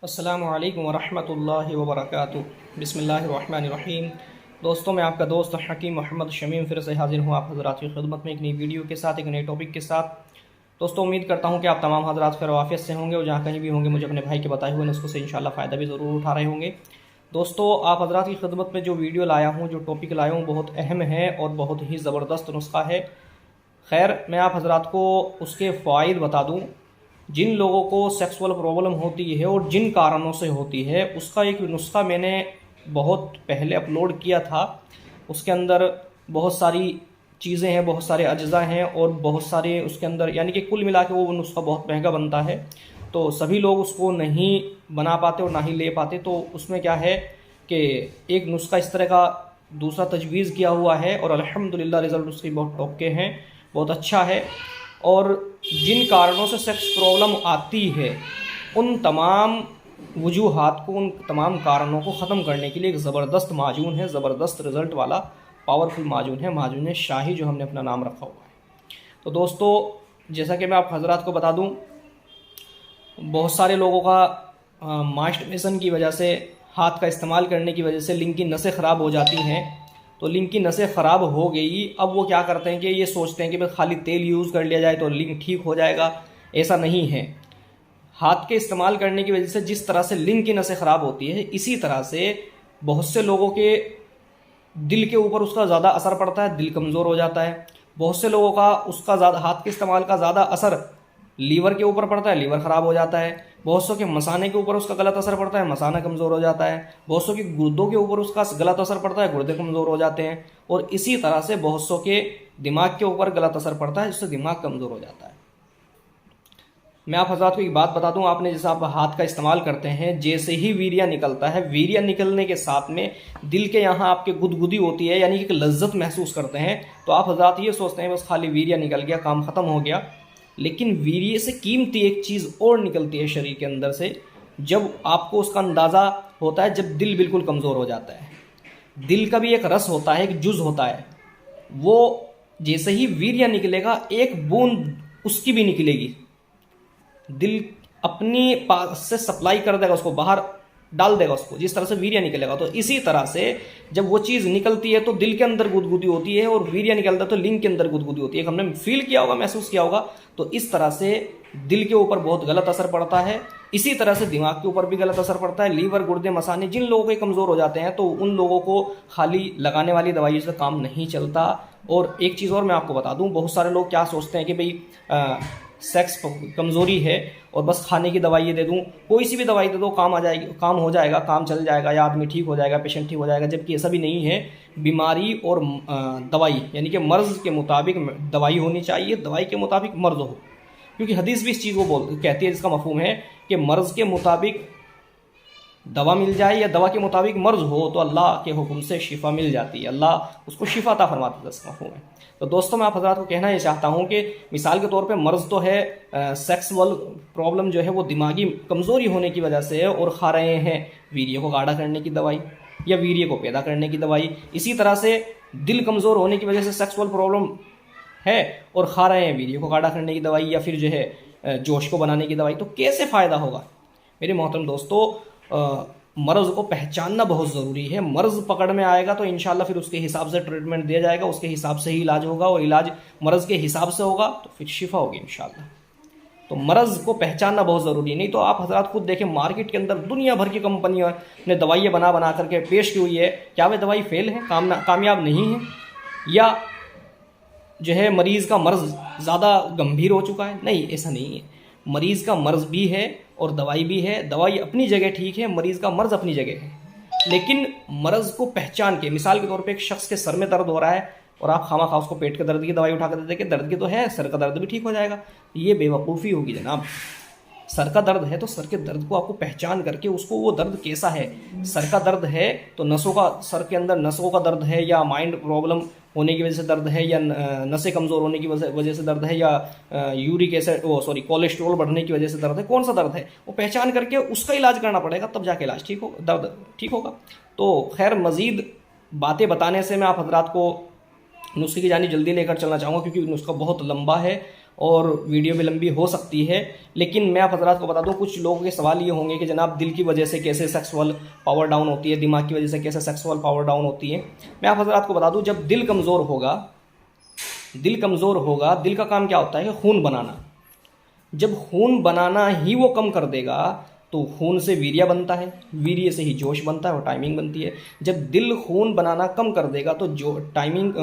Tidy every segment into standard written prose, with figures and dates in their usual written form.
अस्सलामु अलैकुम वरहमतुल्लाहि वबरकातुहू। बिस्मिल्लाहिर्रहमानिर्रहीम। दोस्तों, मैं आपका दोस्त हकीम मोहम्मद शमीम फिर से हाजिर हूँ आप हज़रात की खिदमत में एक नई वीडियो के साथ, एक नए टॉपिक के साथ। दोस्तों, उम्मीद करता हूँ कि आप तमाम हज़रात खैर वाफ़ियत से होंगे और जहाँ कहीं भी होंगे मुझे अपने भाई के बताए हुए नुस्खों से इंशाल्लाह फ़ायदा भी ज़रूर उठा रहे होंगे। दोस्तों, आप हज़रात की खिदमत में जो वीडियो लाया हूँ, जो टॉपिक लाया हूँ, बहुत अहम है और बहुत ही ज़बरदस्त नुस्खा है। खैर, मैं आप हज़रात को उसके फ़ायदे बता दूँ। जिन लोगों को सेक्सुअल प्रॉब्लम होती है और जिन कारणों से होती है, उसका एक नुस्खा मैंने बहुत पहले अपलोड किया था। उसके अंदर बहुत सारी चीज़ें हैं, बहुत सारे अज्जा हैं और बहुत सारे उसके अंदर, यानी कि कुल मिला के वो नुस्खा बहुत महंगा बनता है, तो सभी लोग उसको नहीं बना पाते और ना ही ले पाते। तो उसमें क्या है कि एक नुस्खा इस तरह का दूसरा तजवीज़ किया हुआ है और अल्हम्दुलिल्लाह रिज़ल्ट उसके बहुत टॉप हैं, बहुत अच्छा है। और जिन कारणों से सेक्स प्रॉब्लम आती है, उन तमाम वजूहात को, उन तमाम कारणों को ख़त्म करने के लिए एक ज़बरदस्त माजून है, ज़बरदस्त रिज़ल्ट वाला पावरफुल माजून है, माजून शाही, जो हमने अपना नाम रखा हुआ है। तो दोस्तों, जैसा कि मैं आप हज़रात को बता दूं, बहुत सारे लोगों का मास्टरबेशन की वजह से, हाथ का इस्तेमाल करने की वजह से लिंग की नसें ख़राब हो जाती हैं। तो लिंग की नसें ख़राब हो गई, अब वो क्या करते हैं कि ये सोचते हैं कि भाई खाली तेल यूज़ कर लिया जाए तो लिंग ठीक हो जाएगा। ऐसा नहीं है। हाथ के इस्तेमाल करने की वजह से जिस तरह से लिंग की नसें ख़राब होती है, इसी तरह से बहुत से लोगों के दिल के ऊपर उसका ज़्यादा असर पड़ता है, दिल कमज़ोर हो जाता है। बहुत से लोगों का उसका ज़्यादा, हाथ के इस्तेमाल का ज़्यादा असर लीवर के ऊपर पड़ता है, लीवर ख़राब हो जाता है। बहुत सौ के मसाने के ऊपर उसका गलत असर पड़ता है, मसाना कमज़ोर हो जाता है। बहुत सौ के गुर्दों के ऊपर उसका गलत असर पड़ता है, गुर्दे कमज़ोर हो जाते हैं। और इसी तरह से बहुत सौ के दिमाग के ऊपर गलत असर पड़ता है, जिससे दिमाग कमज़ोर हो जाता है। मैं आप हज़रात को एक बात बता दूं, आपने जैसा आप हाथ का इस्तेमाल करते हैं, जैसे ही वीर्य निकलता है, वीर्य निकलने के साथ में दिल के यहाँ आपके गुदगुदी होती है, यानी कि लज्जत महसूस करते हैं। तो आप हज़रात ये सोचते हैं बस खाली वीर्य निकल गया, काम ख़त्म हो गया। लेकिन वीर्य से कीमती एक चीज़ और निकलती है शरीर के अंदर से, जब आपको उसका अंदाज़ा होता है, जब दिल बिल्कुल कमज़ोर हो जाता है। दिल का भी एक रस होता है, एक जुज़ होता है, वो जैसे ही वीर्य निकलेगा, एक बूंद उसकी भी निकलेगी, दिल अपनी पास से सप्लाई कर देगा, उसको बाहर डाल देगा उसको, जिस तरह से वीर्य निकलेगा। तो इसी तरह से जब वो चीज़ निकलती है तो दिल के अंदर गुदगुदी होती है, और वीर्य निकलता है तो लिंग के अंदर गुदगुदी होती है। हमने फील किया होगा, महसूस किया होगा। तो इस तरह से दिल के ऊपर बहुत गलत असर पड़ता है। इसी तरह से दिमाग के ऊपर भी गलत असर पड़ता है। लीवर, गुर्दे, मसाने जिन लोगों के कमज़ोर हो जाते हैं, तो उन लोगों को खाली लगाने वाली दवाइयों से काम नहीं चलता। और एक चीज़ और मैं आपको बता दूं, बहुत सारे लोग क्या सोचते हैं कि भाई सेक्स कमज़ोरी है और बस खाने की दवाई दे दूं, कोई सी भी दवाई दे दो, काम आ जाएगी, काम हो जाएगा, काम चल जाएगा, या आदमी ठीक हो जाएगा, पेशेंट ठीक हो जाएगा। जबकि ऐसा भी नहीं है। बीमारी और दवाई, यानी कि मर्ज़ के मुताबिक दवाई होनी चाहिए, दवाई के मुताबिक मर्ज़ हो। क्योंकि हदीस भी इस चीज़ को कहती है, जिसका मफहूम है कि मर्ज़ के मुताबिक दवा मिल जाए या दवा के मुताबिक मर्ज़ हो, तो अल्लाह के हुक्म से शिफा मिल जाती है, अल्लाह उसको शिफा अता फरमाता है। इसका मफहूम है। तो दोस्तों, मैं आप हज़रात को कहना ये चाहता हूँ कि मिसाल के तौर पे मर्ज़ तो है, सेक्सुअल प्रॉब्लम जो है वो दिमागी कमज़ोरी होने की वजह से है, और खा रहे हैं वीर्य को गाढ़ा करने की दवाई या वीर्य को पैदा करने की दवाई। इसी तरह से दिल कमज़ोर होने की वजह से सेक्सुअल प्रॉब्लम है और खा रहे हैं वीर्य को गाढ़ा करने की दवाई, या फिर जो है जोश को बनाने की दवाई। तो कैसे फ़ायदा होगा? मेरे मोहतरम दोस्तों, मर्ज़ को पहचानना बहुत ज़रूरी है। मर्ज़ पकड़ में आएगा तो इंशाल्लाह फिर उसके हिसाब से ट्रीटमेंट दिया जाएगा, उसके हिसाब से ही इलाज होगा, और इलाज मर्ज़ के हिसाब से होगा तो फिर शिफा होगी इंशाल्लाह। तो मर्ज़ को पहचानना बहुत ज़रूरी है। नहीं तो आप हज़रात खुद देखें, मार्केट के अंदर दुनिया भर की कंपनियों ने दवाइयाँ बना बना करके पेश की हुई है। क्या वे दवाई फेल है, कामयाब नहीं है, या जो है मरीज़ का मर्ज़ ज़्यादा गंभीर हो चुका है? नहीं, ऐसा नहीं है। मरीज़ का मर्ज़ भी है और दवाई भी है। दवाई अपनी जगह ठीक है, मरीज़ का मर्ज़ अपनी जगह है। लेकिन मर्ज़ को पहचान के, मिसाल के तौर पे एक शख्स के सर में दर्द हो रहा है और आप खामा उसको पेट के दर्द की दवाई उठा कर दे दें, दर्द की तो है, सर का दर्द भी ठीक हो जाएगा, ये बेवकूफ़ी होगी जनाब। सर का दर्द है तो सर के दर्द को आपको पहचान करके, उसको वो दर्द कैसा है, सर का दर्द है तो नसों का, सर के अंदर नसों का दर्द है, या माइंड प्रॉब्लम होने की वजह से दर्द है, या नसें कमज़ोर होने की वजह से दर्द है, या यूरिक एसिड कोलेस्ट्रॉल बढ़ने की वजह से दर्द है, कौन सा दर्द है वो पहचान करके उसका इलाज करना पड़ेगा, तब जाके इलाज ठीक हो, दर्द ठीक होगा। तो खैर, मज़ीद बातें बताने से मैं आप हजरात को नुस्खे की जानी जल्दी लेकर चलना चाहूँगा, क्योंकि नुस्खा बहुत लंबा है और वीडियो भी लंबी हो सकती है। लेकिन मैं आप हजरात को बता दूं, कुछ लोगों के सवाल ये होंगे कि जनाब दिल की वजह से कैसे सेक्सुअल पावर डाउन होती है, दिमाग की वजह से कैसे सेक्सुअल पावर डाउन होती है। मैं आप हजरात को बता दूं, जब दिल कमज़ोर होगा, दिल का काम क्या होता है कि खून बनाना। जब खून बनाना ही वो कम कर देगा तो खून से वीर्य बनता है, वीर्य से ही जोश बनता है और टाइमिंग बनती है। जब दिल खून बनाना कम कर देगा तो जो टाइमिंग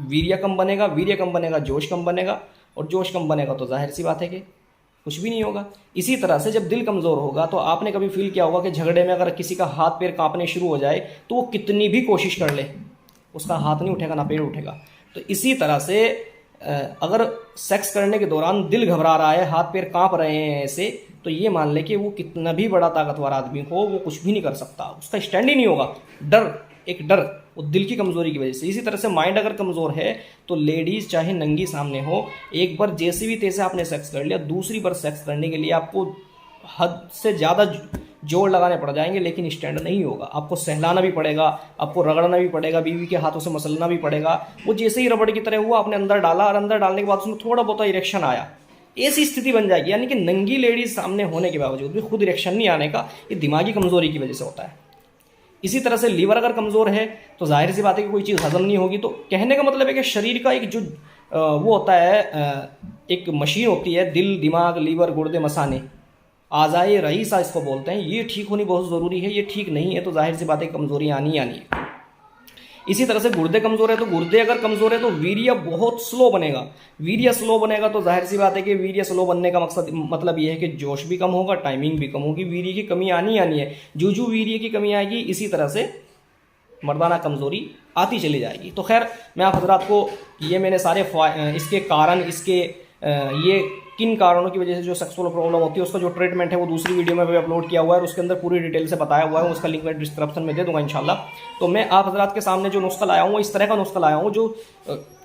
वीर्य कम बनेगा, वीर्य कम बनेगा, जोश कम बनेगा, और जोश कम बनेगा तो जाहिर सी बात है कि कुछ भी नहीं होगा। इसी तरह से जब दिल कमज़ोर होगा तो आपने कभी फील किया होगा कि झगड़े में अगर किसी का हाथ पैर कांपने शुरू हो जाए तो वो कितनी भी कोशिश कर ले, उसका हाथ नहीं उठेगा ना पैर उठेगा। तो इसी तरह से अगर सेक्स करने के दौरान दिल घबरा रहा है, हाथ पैर कांप रहे हैं ऐसे, तो ये मान ले कि वो कितना भी बड़ा ताकतवर आदमी हो, वो कुछ भी नहीं कर सकता, उसका स्टैंड ही नहीं होगा। एक डर वो दिल की कमज़ोरी की वजह से। इसी तरह से माइंड अगर कमज़ोर है तो लेडीज़ चाहे नंगी सामने हो, एक बार जैसे भी तैसे आपने सेक्स कर लिया, दूसरी बार सेक्स करने के लिए आपको हद से ज़्यादा जोर लगाने पड़ जाएंगे, लेकिन स्टैंड नहीं होगा। आपको सहलाना भी पड़ेगा, आपको रगड़ना भी पड़ेगा, बीवी के हाथों से मसलना भी पड़ेगा। वो जैसे ही रबड़ की तरह हुआ, आपने अंदर डाला और अंदर डालने के बाद उसमें थोड़ा बहुत इरेक्शन आया, ऐसी स्थिति बन जाएगी। यानी कि नंगी लेडीज सामने होने के बावजूद भी खुद इरेक्शन नहीं आने का, ये दिमागी कमजोरी की वजह से होता है। इसी तरह से लीवर अगर कमज़ोर है तो जाहिर सी बात है कि कोई चीज़ हजम नहीं होगी। तो कहने का मतलब है कि शरीर का एक जो वो होता है, एक मशीन होती है, दिल, दिमाग, लीवर, गुर्दे, मसाने, आज़ाए रईसा इसको बोलते हैं, ये ठीक होनी बहुत ज़रूरी है। ये ठीक नहीं है तो जाहिर सी बात है कमज़ोरी आनी है। इसी तरह से गुर्दे कमज़ोर है तो गुर्दे अगर कमज़ोर है तो वीर्य बहुत स्लो बनेगा। वीर्य स्लो बनेगा तो जाहिर सी बात है कि वीर्य स्लो बनने का मतलब ये है कि जोश भी कम होगा, टाइमिंग भी कम होगी, वीर्य की कमी आनी है। जो वीर्य की कमी आएगी, इसी तरह से मर्दाना कमज़ोरी आती चली जाएगी। तो खैर, मैं आप हजरात को ये मैंने सारे इसके कारण, इसके ये किन कारणों की वजह से जो सेक्सुअल प्रॉब्लम होती है उसका जो ट्रीटमेंट है वो दूसरी वीडियो में भी अपलोड किया हुआ है और उसके अंदर पूरी डिटेल से बताया हुआ है। उसका लिंक मैं डिस्क्रिप्शन में दे दूंगा इंशाल्लाह। तो मैं आप हजरात के सामने जो नुस्खा लाया हूँ, इस तरह का नुस्खा लाया हूँ जो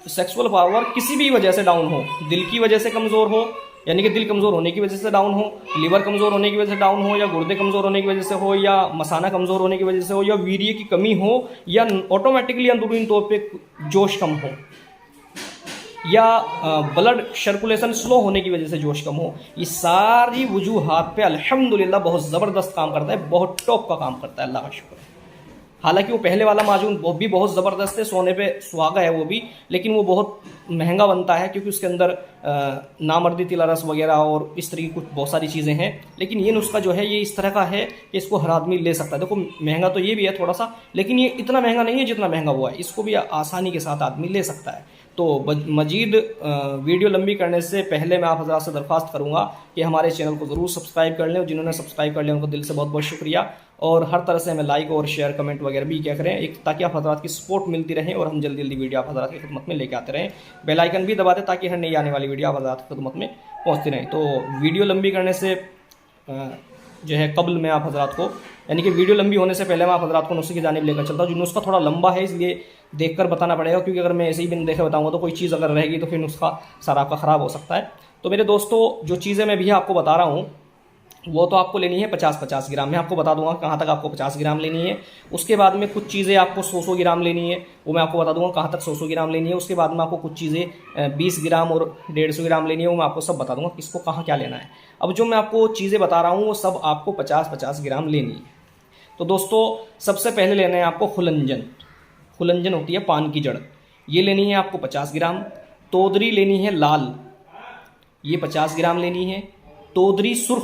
सेक्सुअल पावर किसी भी वजह से डाउन हो, दिल की वजह से कमज़ोर हो, यानी कि दिल कमज़ोर होने की वजह से डाउन हो, लीवर कमज़ोर होने की वजह से डाउन हो, या गुर्दे कमज़ोर होने की वजह से हो, या मसाना कमज़ोर होने की वजह से हो, या वीर्य की कमी हो, या ऑटोमेटिकली अंदरूनी तौर पर जोश कम हो, या ब्लड सर्कुलेशन स्लो होने की वजह से जोश कम हो। ये सारी वजूहात पे अल्हम्दुलिल्लाह बहुत ज़बरदस्त काम करता है, बहुत टॉप का काम करता है, अल्लाह का शुक्र है। हालांकि वो पहले वाला माजून वो भी बहुत ज़बरदस्त है, सोने पे सुहागा है वो भी, लेकिन वो बहुत महंगा बनता है क्योंकि उसके अंदर नामर्दी तिला रस वगैरह और इस तरह की कुछ बहुत सारी चीज़ें हैं। लेकिन ये नुस्खा जो है ये इस तरह का है कि इसको हर आदमी ले सकता है। देखो, महंगा तो ये भी है थोड़ा सा, लेकिन ये इतना महंगा नहीं है जितना महंगा हुआ है, इसको भी आसानी के साथ आदमी ले सकता है। तो मजीद वीडियो लंबी करने से पहले मैं आप हज़रात से दरख्वास्त करूँगा कि हमारे चैनल को ज़रूर सब्सक्राइब कर लें, और जिन्होंने सब्सक्राइब कर लिया उनको दिल से बहुत बहुत शुक्रिया। और हर तरह से हमें लाइक और शेयर, कमेंट वगैरह भी क्या करें, एक ताकि आप हज़रात की सपोर्ट मिलती रहे और हम जल्दी जल्दी वीडियो आप हज़रात की खिदमत में लेके आते रहें। बेल आइकन भी दबा दें ताकि हर नई आने वाली वीडियो आप हज़रात की खिदमत में पहुँचती रहें। तो वीडियो लंबी करने से जो है कबल में आप हज़रात को, यानी कि वीडियो लंबी होने से पहले मैं आप हज़रात को नुस्खे की जानिब लेकर चलता हूँ। जो नुस्खा थोड़ा लंबा है इसलिए देखकर बताना पड़ेगा, क्योंकि अगर मैं ऐसे ही बिन देखे बताऊँगा तो कोई चीज़ अगर रहेगी तो फिर नुस्खा सारा आपका ख़राब हो सकता है। तो मेरे दोस्तों, जो चीज़ें मैं भी आपको बता रहा हूँ वो तो आपको लेनी है 50-50 ग्राम। मैं आपको बता दूंगा कहाँ तक आपको 50 ग्राम लेनी है। उसके बाद में कुछ चीज़ें आपको 100 ग्राम लेनी है, वो मैं आपको बता दूंगा कहाँ तक 100 ग्राम लेनी है। उसके बाद में आपको कुछ चीज़ें 20 ग्राम और 150 ग्राम लेनी है, वो मैं आपको सब बता दूंगा किसको कहाँ क्या लेना है। अब जो मैं आपको चीज़ें बता रहा हूँ वो सब आपको 50-50 ग्राम लेनी है। तो दोस्तों, सबसे पहले लेना है आपको खुलंजन। खुलंजन होती है पान की जड़, ये लेनी है आपको 50 ग्राम। तोदरी लेनी है लाल, ये 50 ग्राम लेनी है। तोदरी सुर्ख,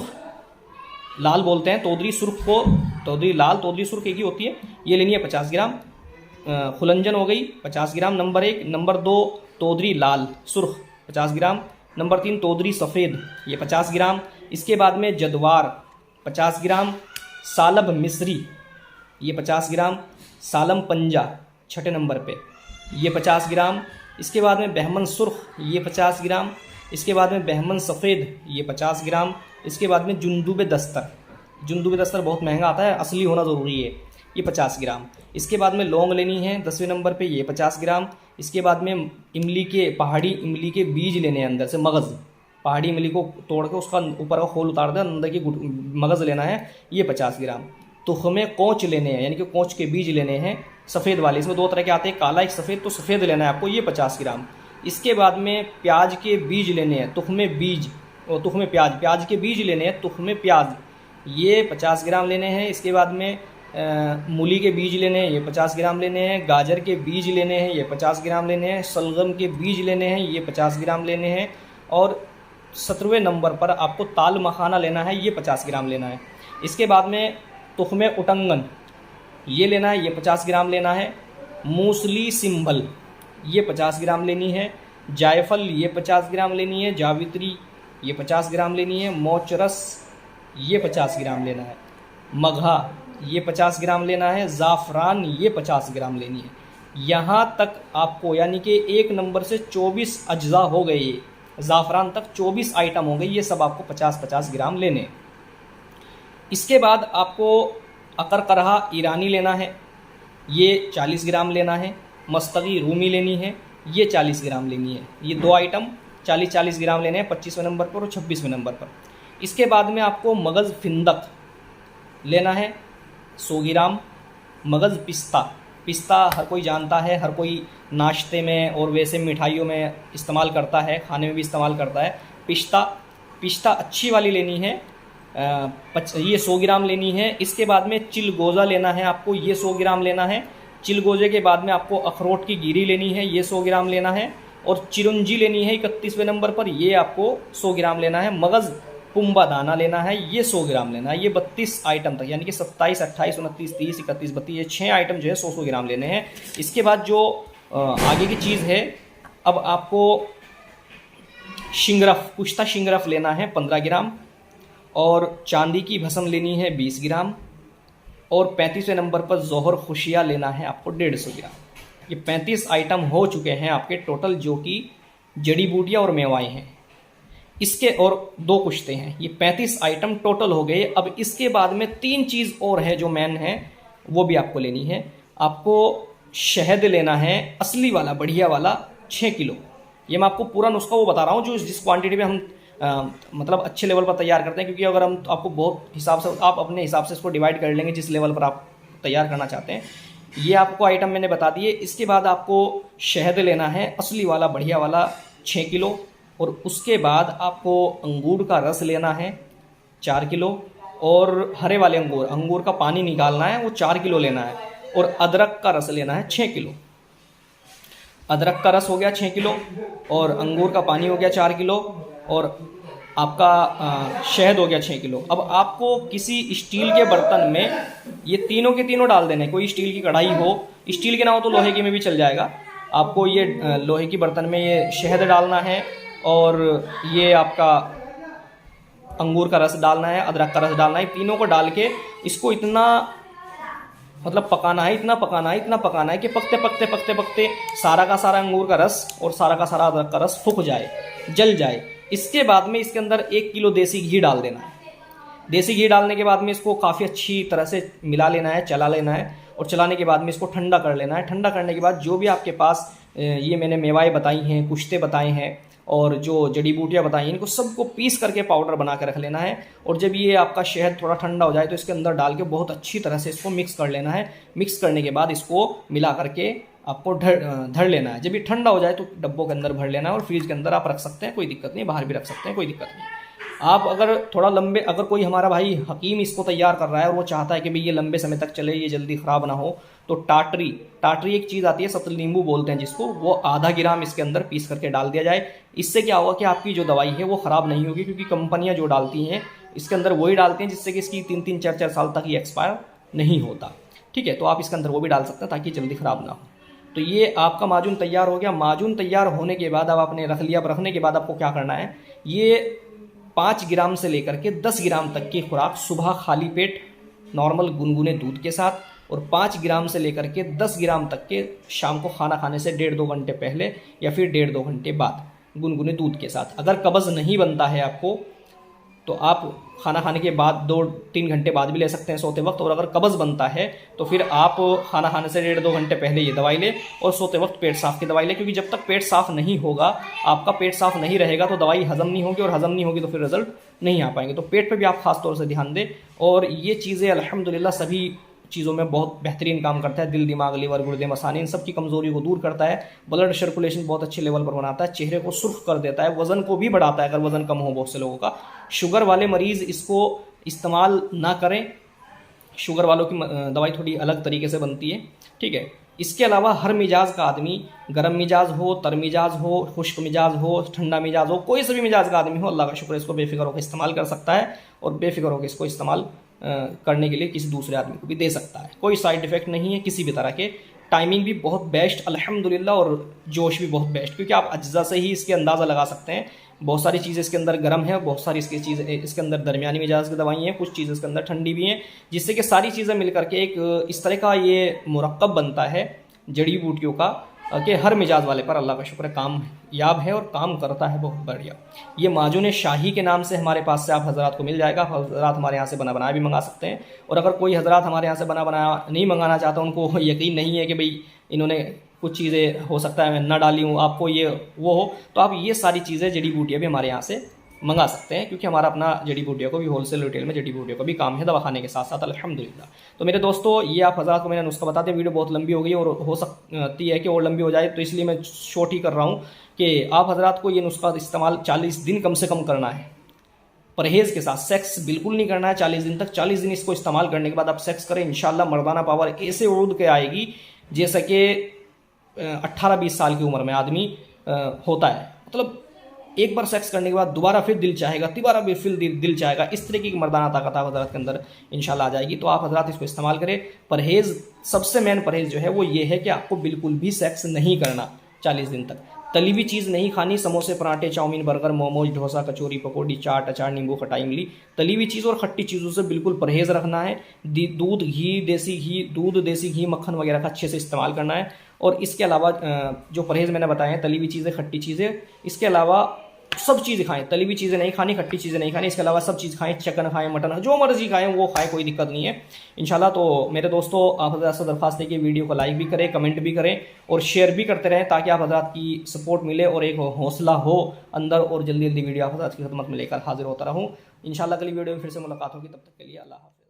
लाल बोलते हैं तोदरी सुर्ख को, तोदरी लाल, तोदरी सुर्ख एक ही होती है, ये लेनी है 50 ग्राम। खुलंजन हो गई 50 ग्राम, नंबर 1। नंबर 2 तोदरी लाल सुर्ख 50 ग्राम। नंबर 3 तोदरी सफ़ेद, ये 50 ग्राम। इसके बाद में जदवार 50 ग्राम। सालब मिस्री, ये 50 ग्राम। सालम पंजा 6ठे नंबर पे, ये 50 ग्राम। इसके बाद में बहमन सुर्ख, ये 50 ग्राम। इसके बाद में बहमन सफ़ेद, ये 50 ग्राम। इसके बाद में जुंदूब दस्तर, जुंदूब दस्तर बहुत महंगा आता है, असली होना ज़रूरी है, ये 50 ग्राम। इसके बाद में लौंग लेनी है 10वें नंबर पे, ये 50 ग्राम। इसके बाद में इमली के, पहाड़ी इमली के बीज लेने हैं, अंदर से मगज़, पहाड़ी इमली को तोड़ के उसका ऊपर का खोल उतार दें, अंदर की मगज़ लेना है, ये 50 ग्राम। तो हमें कोंच लेने हैं, यानी कि कोंच के बीज लेने हैं, सफ़ेद वाले। इसमें 2 तरह के आते हैं, काला एक सफ़ेद, तो सफ़ेद लेना है आपको, ये 50 ग्राम। इसके बाद में प्याज के बीज लेने हैं, तुख्मे बीज और तुख्मे प्याज के बीज लेने हैं, तुख्मे प्याज ये 50 ग्राम लेने हैं। इसके बाद में मूली के बीज लेने हैं, ये 50 ग्राम लेने हैं। गाजर के बीज लेने हैं, ये 50 ग्राम लेने हैं। सलगम के बीज लेने हैं, ये 50 ग्राम लेने हैं। और 17वें नंबर पर आपको ताल मखाना लेना है, ये 50 ग्राम लेना है। इसके बाद में तुख्मे उटंगन ये लेना है, ये 50 ग्राम लेना है। मूसली सिंबल ये 50 ग्राम लेनी है। जायफल ये 50 ग्राम लेनी है। जावित्री ये 50 ग्राम लेनी है। मोचरस ये 50 ग्राम लेना है। मघा ये 50 ग्राम लेना है। ज़ाफ़रान ये 50 ग्राम लेनी है। यहाँ तक आपको यानी कि 1 नंबर से 24 अज्जा हो गए, ये ज़ाफ़रान तक 24 आइटम हो गए, ये सब आपको 50-50 ग्राम लेने। इसके बाद आपको अकरकरहा ईरानी लेना है, ये 40 ग्राम लेना है। मस्तगी रूमी लेनी है, ये 40 ग्राम लेनी है। ये 2 आइटम 40-40 ग्राम लेने हैं 25वें नंबर पर और 26वें नंबर पर। इसके बाद में आपको मगज़ फिंदक लेना है 100 ग्राम। मगज़ पिस्ता हर कोई जानता है, हर कोई नाश्ते में और वैसे मिठाइयों में इस्तेमाल करता है, खाने में भी इस्तेमाल करता है। पिस्ता अच्छी वाली लेनी है, ये 100 ग्राम लेनी है। इसके बाद में चिलगोज़ा लेना है आपको, ये 100 ग्राम लेना है। चिलगोज़े के बाद में आपको अखरोट की गिरी लेनी है, ये 100 ग्राम लेना है। और चिरंजी लेनी है 31वें नंबर पर, ये आपको 100 ग्राम लेना है। मगज़ पुम्बा दाना लेना है, ये 100 ग्राम लेना है। ये 32 आइटम तक यानी कि 27, 28, 29, 30, 31, 32 ये 6 आइटम जो है 100-100 ग्राम लेने हैं। इसके बाद जो आगे की चीज़ है, अब आपको शिंगरफ कुश्ता शिंगरफ लेना है 15 ग्राम। और चांदी की भस्म लेनी है 20 ग्राम। और 35वें नंबर पर जौहर खुशिया लेना है आपको 150 ग्राम। ये 35 आइटम हो चुके हैं आपके टोटल, जो कि जड़ी बूटियाँ और मेवाएँ हैं। इसके और 2 कुश्ते हैं, ये 35 आइटम टोटल हो गए। अब इसके बाद में 3 चीज़ और है जो मेन है, वो भी आपको लेनी है। आपको शहद लेना है असली वाला, बढ़िया वाला 6 किलो। ये मैं आपको पूरा नुस्खा वो बता रहा हूँ जो जिस क्वांटिटी में हम मतलब अच्छे लेवल पर तैयार करते हैं, क्योंकि अगर हम आपको बहुत हिसाब से आप अपने हिसाब से इसको डिवाइड कर लेंगे जिस लेवल पर आप तैयार करना चाहते हैं। ये आपको आइटम मैंने बता दिए। इसके बाद आपको शहद लेना है असली वाला बढ़िया वाला 6 किलो। और उसके बाद आपको अंगूर का रस लेना है 4 किलो। और हरे वाले अंगूर का पानी निकालना है, वो 4 किलो लेना है। और अदरक का रस लेना है 6 किलो। अदरक का रस हो गया 6 किलो और अंगूर का पानी हो गया 4 किलो और आपका शहद हो गया 6 किलो। अब आपको किसी स्टील के बर्तन में ये तीनों के तीनों डाल देने। कोई स्टील की कढ़ाई हो, स्टील के ना हो तो लोहे की में भी चल जाएगा। आपको ये लोहे की बर्तन में ये शहद डालना है और ये आपका अंगूर का रस डालना है, अदरक का रस डालना है। तीनों को डाल के इसको इतना मतलब पकाना है, इतना पकाना है कि पकते सारा का सारा अंगूर का रस और सारा का सारा अदरक का रस फूक जाए, जल जाए। इसके बाद में इसके अंदर 1 किलो देसी घी डाल देना है। देसी घी डालने के बाद में इसको काफ़ी अच्छी तरह से मिला लेना है, चला लेना है। और चलाने के बाद में इसको ठंडा कर लेना है। ठंडा करने के बाद जो भी आपके पास ये मैंने मेवाएँ बताई हैं, कुश्ते बताए हैं और जो जड़ी बूटियाँ बताई हैं, इनको सबको पीस करके पाउडर बना के रख लेना है। और जब ये आपका शहद थोड़ा ठंडा हो जाए तो इसके अंदर डाल के बहुत अच्छी तरह से इसको मिक्स कर लेना है। मिक्स करने के बाद इसको मिला करके आपको धर लेना है। जब ये ठंडा हो जाए तो डब्बों के अंदर भर लेना है और फ्रीज के अंदर आप रख सकते हैं, कोई दिक्कत नहीं। बाहर भी रख सकते हैं, कोई दिक्कत नहीं। आप अगर थोड़ा लंबे, अगर कोई हमारा भाई हकीम इसको तैयार कर रहा है और वो चाहता है कि भाई ये लंबे समय तक चले, ये जल्दी ख़राब ना हो, तो टाटरी एक चीज़ आती है, सतल नींबू बोलते हैं जिसको, वो आधा ग्राम इसके अंदर पीस करके डाल दिया जाए। इससे क्या होगा कि आपकी जो दवाई है वो ख़राब नहीं होगी, क्योंकि कंपनियां जो डालती हैं इसके अंदर वही डालती हैं जिससे कि इसकी 3-3, 4-4 साल तक ये एक्सपायर नहीं होता। ठीक है, तो आप इसके अंदर वो भी डाल सकते हैं ताकि जल्दी ख़राब ना हो। तो ये आपका माजून तैयार हो गया। माजून तैयार होने के बाद अब आपने रख लिया। अब रखने के बाद आपको क्या करना है, ये 5 ग्राम से लेकर के 10 ग्राम तक की खुराक सुबह खाली पेट नॉर्मल गुनगुने दूध के साथ, और 5 ग्राम से लेकर के 10 ग्राम तक के शाम को खाना खाने से 1.5-2 घंटे पहले या फिर 1.5-2 घंटे बाद गुनगुने दूध के साथ। अगर कब्ज़ नहीं बनता है आपको तो आप खाना खाने के बाद 2-3 घंटे बाद भी ले सकते हैं सोते वक्त। और अगर कब्ज़ बनता है तो फिर आप खाना खाने से 1.5-2 घंटे पहले ये दवाई लें और सोते वक्त पेट साफ़ की दवाई लें, क्योंकि जब तक पेट साफ़ नहीं होगा, आपका पेट साफ़ नहीं रहेगा तो दवाई हज़म नहीं होगी, और हज़म नहीं होगी तो फिर रिज़ल्ट नहीं आ पाएंगे। तो पेट पे भी आप ख़ास तौर से ध्यान दें। और ये चीज़ें अल्हम्दुलिल्लाह सभी चीज़ों में बहुत बेहतरीन काम करता है। दिल, दिमाग, लीवर, गुर्दे, मसाने, इन सब की कमजोरी को दूर करता है। ब्लड सर्कुलेशन बहुत अच्छे लेवल पर बनाता है। चेहरे को सुर्ख कर देता है। वजन को भी बढ़ाता है अगर वजन कम हो बहुत से लोगों का। शुगर वाले मरीज़ इसको इस्तेमाल ना करें, शुगर वालों की दवाई थोड़ी अलग तरीके से बनती है, ठीक है। इसके अलावा हर मिजाज का आदमी, गर्म मिजाज हो, तर मिजाज हो, खुश्क मिजाज हो, ठंडा मिजाज हो, कोई सा भी मिजाज का आदमी हो, अल्लाह का शुक्र, इसको बेफिक्र होकर इस्तेमाल कर सकता है और बेफिक्र होकर इसको इस्तेमाल करने के लिए किसी दूसरे आदमी को भी दे सकता है। कोई साइड इफेक्ट नहीं है किसी भी तरह के। टाइमिंग भी बहुत बेस्ट अल्हम्दुलिल्लाह, और जोश भी बहुत बेस्ट, क्योंकि आप अज्जा से ही इसके अंदाज़ा लगा सकते हैं। बहुत सारी चीज़ें इसके अंदर गर्म है, बहुत सारी इसके अंदर दरमियानी मिजाज की दवाई हैं, कुछ चीज़ें इसके अंदर ठंडी भी हैं, जिससे कि सारी चीज़ें मिल करके एक इस तरह का ये मुरक्कब बनता है जड़ी बूटियों का कि हर मिजाज वाले पर अल्लाह का शुक्र है काम याब है और काम करता है बहुत बढ़िया। ये माजून शाही के नाम से हमारे पास से आप हज़रात को मिल जाएगा। हज़रात हमारे यहाँ से बना बनाया भी मंगा सकते हैं, और अगर कोई हज़रात हमारे यहाँ से बना बनाया नहीं मंगाना चाहता, उनको यकीन नहीं है कि भाई इन्होंने कुछ चीज़ें हो सकता है मैं ना डाली हूँ, आपको ये वो हो, तो आप ये सारी चीज़ें जड़ी बूटियाँ भी हमारे यहाँ से मंगा सकते हैं, क्योंकि हमारा अपना जड़ी बूटियों को भी होलसेल रिटेल में जड़ी बूटियों का भी काम है दवाखाने के साथ साथ अल्हम्दुलिल्लाह। तो मेरे दोस्तों, ये आप हज़रात को मैंने नुस्खा बताते, वीडियो बहुत लंबी हो गई और हो सकती है कि और लंबी हो जाए, तो इसलिए मैं शॉर्ट ही कर रहा हूँ कि आप हज़रात को ये नुस्खा इस्तेमाल 40 दिन कम से कम करना है, परहेज़ के साथ। सेक्स बिल्कुल नहीं करना है 40 दिन तक। 40 दिन इसको इस्तेमाल करने के बाद आप सेक्स करें, इंशाल्लाह मर्दाना पावर ऐसे उड़ के आएगी जैसे कि 18-20 साल की उम्र में आदमी होता है। मतलब एक बार सेक्स करने के बाद दोबारा फिर दिल चाहेगा, तिबारा भी फिर दिल चाहेगा, इस तरीके की मर्दाना ताकत आप हज़रात के अंदर इंशाल्लाह आ जाएगी। तो आप हज़रात इसको इस्तेमाल करें। परहेज़, सबसे मेन परहेज़ जो है वो ये है कि आपको बिल्कुल भी सेक्स नहीं करना 40 दिन तक। तली हुई चीज़ नहीं खानी, समोसे, पराठे, चाउमीन, बर्गर, मोमोज, डोसा, कचौरी, पकौड़ी, चाट, अचार, नींबू, खटाई, इमली, तली हुई चीज़ और खट्टी चीज़ों से बिल्कुल परहेज़ रखना है। दूध, घी, देसी घी, मक्खन वगैरह का अच्छे से इस्तेमाल करना है। और इसके अलावा जो परहेज़ मैंने बताए हैं, तली हुई चीज़ें, खट्टी चीज़ें, इसके अलावा सब चीज़ खाएं। तली हुई चीज़ें नहीं खानी, खट्टी चीज़ें नहीं खानी, इसके अलावा सब चीज़ खाएं। चिकन खाएं, मटन, जो मर्जी खाएं वो खाएं, कोई दिक्कत नहीं है इंशाल्लाह। तो मेरे दोस्तों, आप हज़रात से दरख्वास्त है कि वीडियो को लाइक भी करें, कमेंट भी करें और शेयर भी करते रहें, ताकि आप हज़रात की सपोर्ट मिले और एक हौसला हो अंदर, और जल्दी जल्दी वीडियो आप हज़रात की खिदमत में लेकर हाजिर होता रहूँ इंशाल्लाह। अगली वीडियो में फिर से मुलाकात होगी, तब तक के लिए अल्लाह हाफ़िज़।